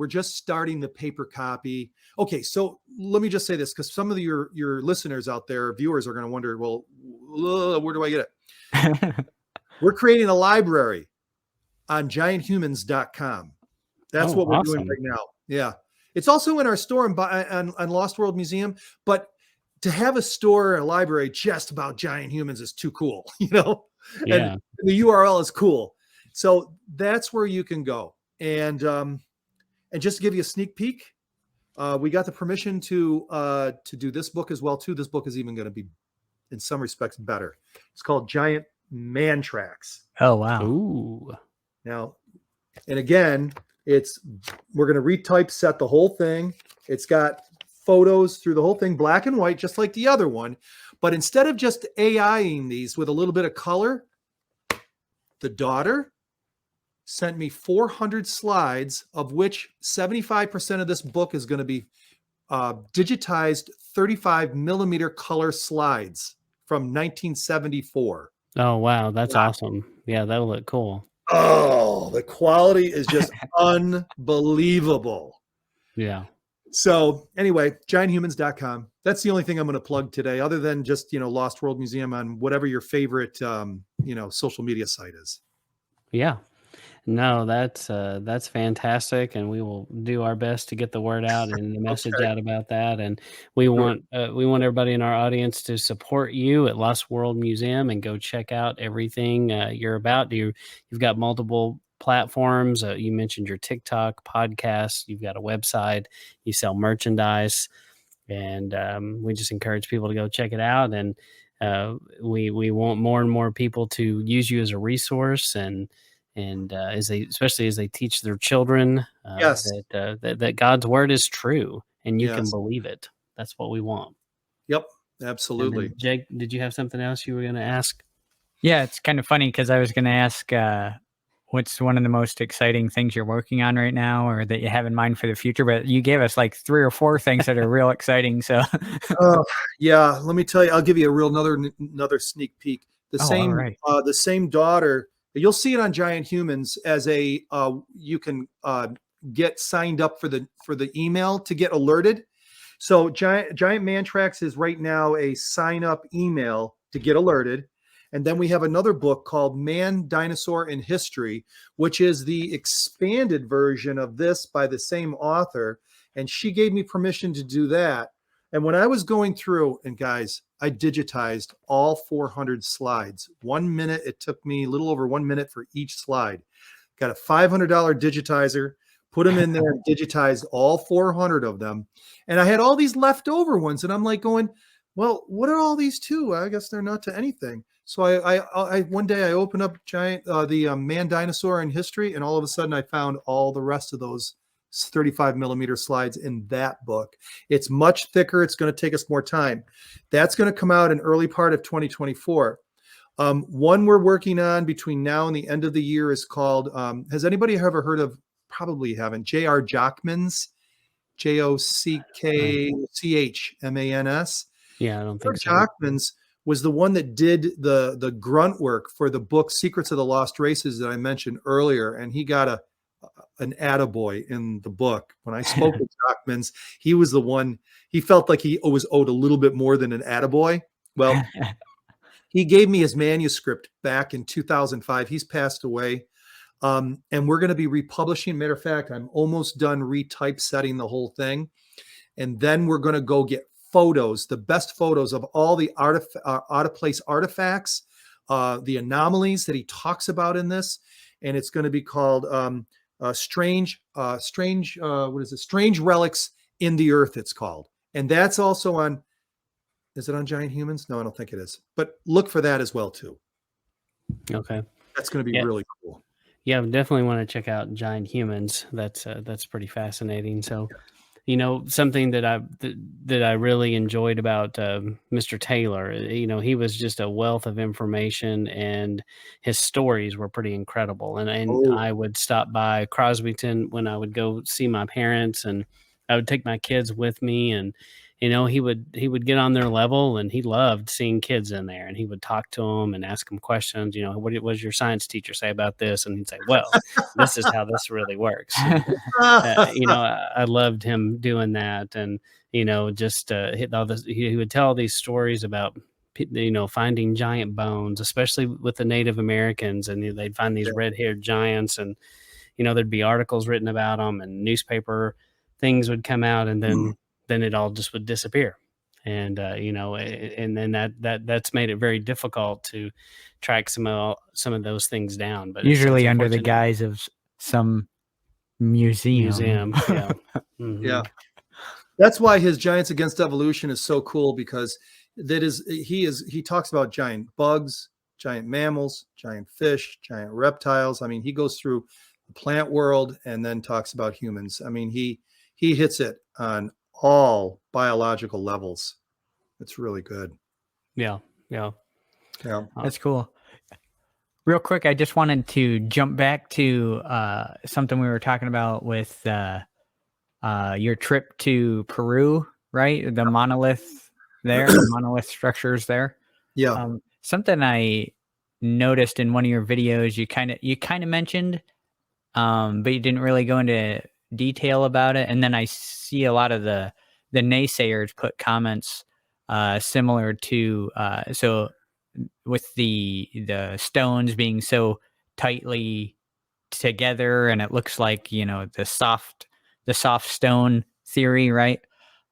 just starting the paper copy. Okay, so let me just say this, because some of your listeners out there, viewers, are going to wonder, well, where do I get it? We're creating a library on gianthumans.com. That's what we're doing right now. Yeah. It's also in our store on Lost World Museum, but to have a store, a library just about giant humans is too cool, Yeah. And the URL is cool. So that's where you can go. And just to give you a sneak peek, we got the permission to do this book as well too. This book is even going to be, in some respects, better. It's called Giant Man Tracks. Oh wow! Ooh. Now, and again, we're going to retypeset the whole thing. It's got photos through the whole thing, black and white, just like the other one. But instead of just AIing these with a little bit of color, the daughter sent me 400 slides, of which 75% of this book is going to be digitized 35 millimeter color slides from 1974. Oh, wow. That's awesome. Yeah, that'll look cool. Oh, the quality is just unbelievable. Yeah. So anyway, gianthumans.com. That's the only thing I'm going to plug today, other than just, Lost World Museum on whatever your favorite, social media site is. Yeah. No, that's fantastic, and we will do our best to get the word out and the message out about that. And we want everybody in our audience to support you at Lost World Museum and go check out everything you're about. You've got multiple platforms. You mentioned your TikTok, podcast. You've got a website. You sell merchandise, and we just encourage people to go check it out. And we want more and more people to use you as a resource, and especially as they teach their children that God's word is true and you can believe it. That's what we want. Yep, absolutely. Jake, did you have something else you were going to ask? Yeah, it's kind of funny because I was going to ask what's one of the most exciting things you're working on right now, or that you have in mind for the future? But you gave us like 3 or 4 things that are real exciting. So, Oh, yeah. Let me tell you, I'll give you a real another sneak peek. all right. The same daughter, you'll see it on Giant Humans as a you can get signed up for the email to get alerted. So Giant Man Tracks is right now a sign up email to get alerted. And then we have another book called Man, Dinosaur, and History, which is the expanded version of this by the same author. And she gave me permission to do that. And when I was going through, and guys, I digitized all 400 slides. 1 minute, it took me a little over 1 minute for each slide. Got a $500 digitizer, put them in there and digitized all 400 of them. And I had all these leftover ones. And I'm like going, well, what are all these to? I guess they're not to anything. So I one day I opened up the Man, Dinosaur, and History, and all of a sudden I found all the rest of those 35 millimeter slides in that book. It's much thicker. It's going to take us more time. That's going to come out in early part of 2024. One we're working on between now and the end of the year is called, has anybody ever heard of, probably haven't, J.R. Jockmans, Jockchmans? Yeah, I don't think so. Jockmans was the one that did the grunt work for the book Secrets of the Lost Races that I mentioned earlier, and he got an attaboy in the book. When I spoke with Jockmans, he was the one, he felt like he was owed a little bit more than an attaboy. Well, he gave me his manuscript back in 2005. He's passed away. And we're going to be republishing. Matter of fact, I'm almost done retypesetting the whole thing. And then we're going to go get photos, the best photos of all the out of place artifacts, the anomalies that he talks about in this. And it's going to be called Strange Relics in the Earth, it's called. And that's also on, is it on Giant Humans? No, I don't think it is. But look for that as well, too. Okay. That's going to be really cool. Yeah, definitely want to check out Giant Humans. That's pretty fascinating. So, you know, something that I really enjoyed about Mr. Taylor, you know, he was just a wealth of information, and his stories were pretty incredible. And I would stop by Crosbyton when I would go see my parents, and I would take my kids with me, and you know, he would get on their level, and he loved seeing kids in there, and he would talk to them and ask them questions. You know, what does your science teacher say about this? And he'd say, well, this is how this really works. And, you know, I loved him doing that. And, you know, just hit all this, he would tell all these stories about, you know, finding giant bones, especially with the Native Americans, and they'd find these red-haired giants, and, you know, there'd be articles written about them, and newspaper things would come out, and then it all just would disappear. And, you know, and then that's made it very difficult to track some of those things down. But usually under the guise of some museum. Yeah. Mm-hmm. Yeah. That's why his Giants Against Evolution is so cool, because he talks about giant bugs, giant mammals, giant fish, giant reptiles. I mean, he goes through the plant world and then talks about humans. I mean, he hits it on all biological levels. It's really good. Yeah. That's cool. Real quick, I just wanted to jump back to something we were talking about with your trip to Peru, right? The monolith there, the monolith structures there. Yeah. Something I noticed in one of your videos, you kind of mentioned, but you didn't really go into detail about it. And then I see a lot of the naysayers put comments similar to so with the stones being so tightly together, and it looks like, you know, the soft stone theory, right?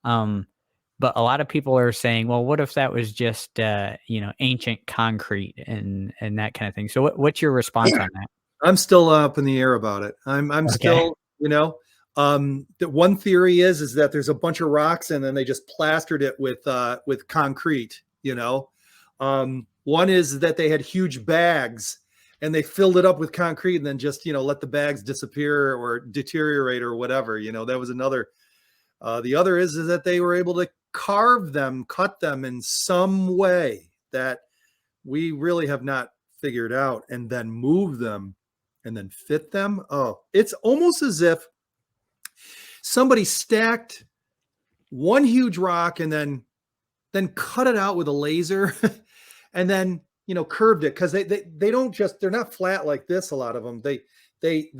But a lot of people are saying, well, what if that was just you know, ancient concrete and that kind of thing? So what's your response on that? I'm still up in the air about it. I'm still, you know, the one theory is that there's a bunch of rocks and then they just plastered it with concrete, you know. One is that they had huge bags and they filled it up with concrete and then just, you know, let the bags disappear or deteriorate or whatever, you know. That was another. The other is that they were able to cut them in some way that we really have not figured out, and then move them and then fit them. Oh, it's almost as if somebody stacked one huge rock and then cut it out with a laser and then, you know, curved it. Cause they don't just, they're not flat like this. A lot of them, if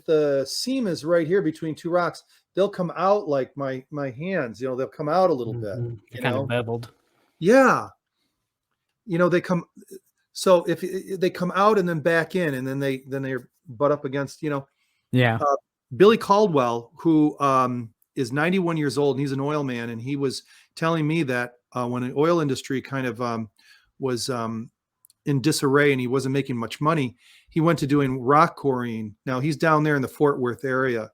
the seam is right here between two rocks, they'll come out like my hands, you know, they'll come out a little bit, you kind know, of beveled. Yeah. You know, so if they come out and then back in, and then they're butt up against, you know, Yeah. Billy Caldwell, who is 91 years old, and he's an oil man, and he was telling me that when the oil industry kind of was in disarray and he wasn't making much money, he went to doing rock quarrying. Now he's down there in the Fort Worth area,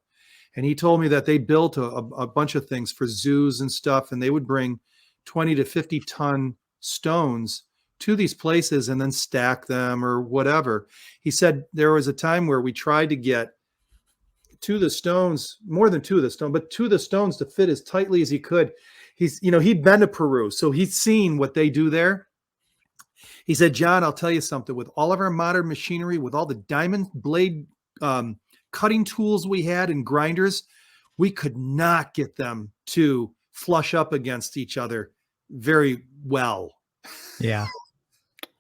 and he told me that they built a bunch of things for zoos and stuff, and they would bring 20 to 50 ton stones to these places and then stack them or whatever. He said there was a time where we tried to get two of the stones, more than two of the stones, but two of the stones to fit as tightly as he could. He'd been to Peru, so he's seen what they do there. He said, John, I'll tell you something, with all of our modern machinery, with all the diamond blade cutting tools we had and grinders, we could not get them to flush up against each other very well. Yeah.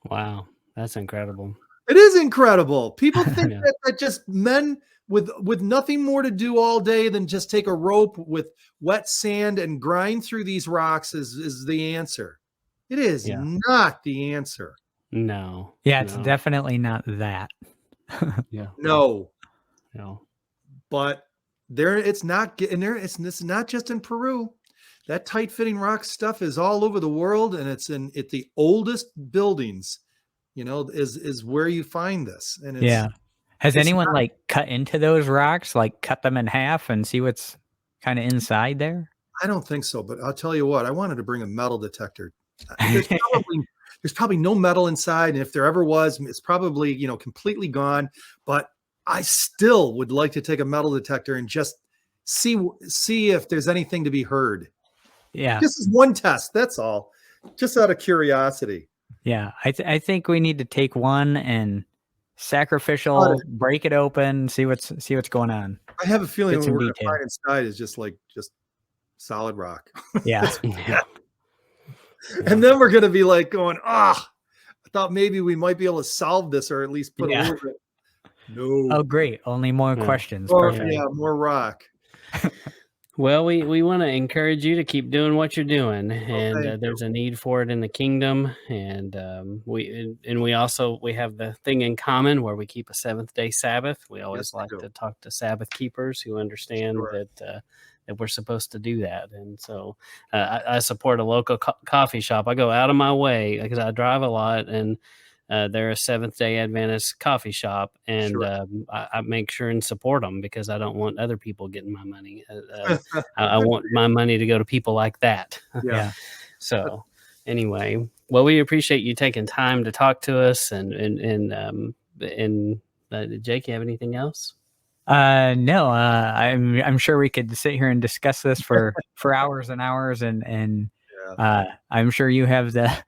Wow. That's incredible. It is incredible. People think that just men with nothing more to do all day than just take a rope with wet sand and grind through these rocks is the answer. It is not the answer. No. Yeah, it's definitely not that. Yeah. No. No. But it's not not just in Peru. That tight fitting rock stuff is all over the world, and it's the oldest buildings, you know, is where you find this. And has anyone like cut into those rocks, like cut them in half and see what's kind of inside there? I don't think so, but I'll tell you what, I wanted to bring a metal detector. There's probably no metal inside, and if there ever was, it's probably, you know, completely gone. But I still would like to take a metal detector and just see if there's anything to be heard. Yeah. This is one test. That's all. Just out of curiosity. Yeah. I think we need to take one and break it open, see what's going on. I have a feeling what we're going to find inside is just solid rock. Yeah. And then we're going to be like going, I thought maybe we might be able to solve this, or at least put a little bit. No. Oh, great. Only more questions. Perfect. Yeah, more rock. Well, we want to encourage you to keep doing what you're doing, and there's a need for it in the kingdom, and we have the thing in common where we keep a seventh-day Sabbath. We always like to talk to Sabbath keepers who understand that we're supposed to do that, and so I support a local coffee shop. I go out of my way because I drive a lot, and they're a Seventh-day Adventist coffee shop, and I make sure and support them because I don't want other people getting my money. I want my money to go to people like that. Yeah. So anyway, well, we appreciate you taking time to talk to us, and Jake, you have anything else? No, I'm sure we could sit here and discuss this for hours and hours, and I'm sure you have the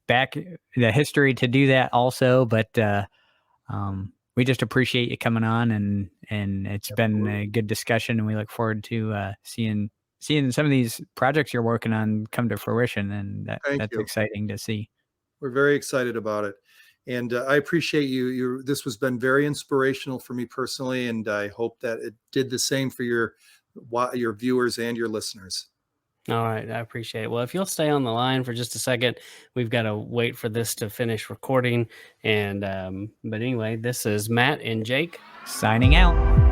back the history to do that also, but we just appreciate you coming on, and it's been a good discussion, and we look forward to seeing some of these projects you're working on come to fruition, and that's exciting to see. We're very excited about it, and I appreciate you. This has been very inspirational for me personally, and I hope that it did the same for your viewers and your listeners. All right. I appreciate it. Well, if you'll stay on the line for just a second, we've got to wait for this to finish recording. And, but anyway, this is Matt and Jake signing out.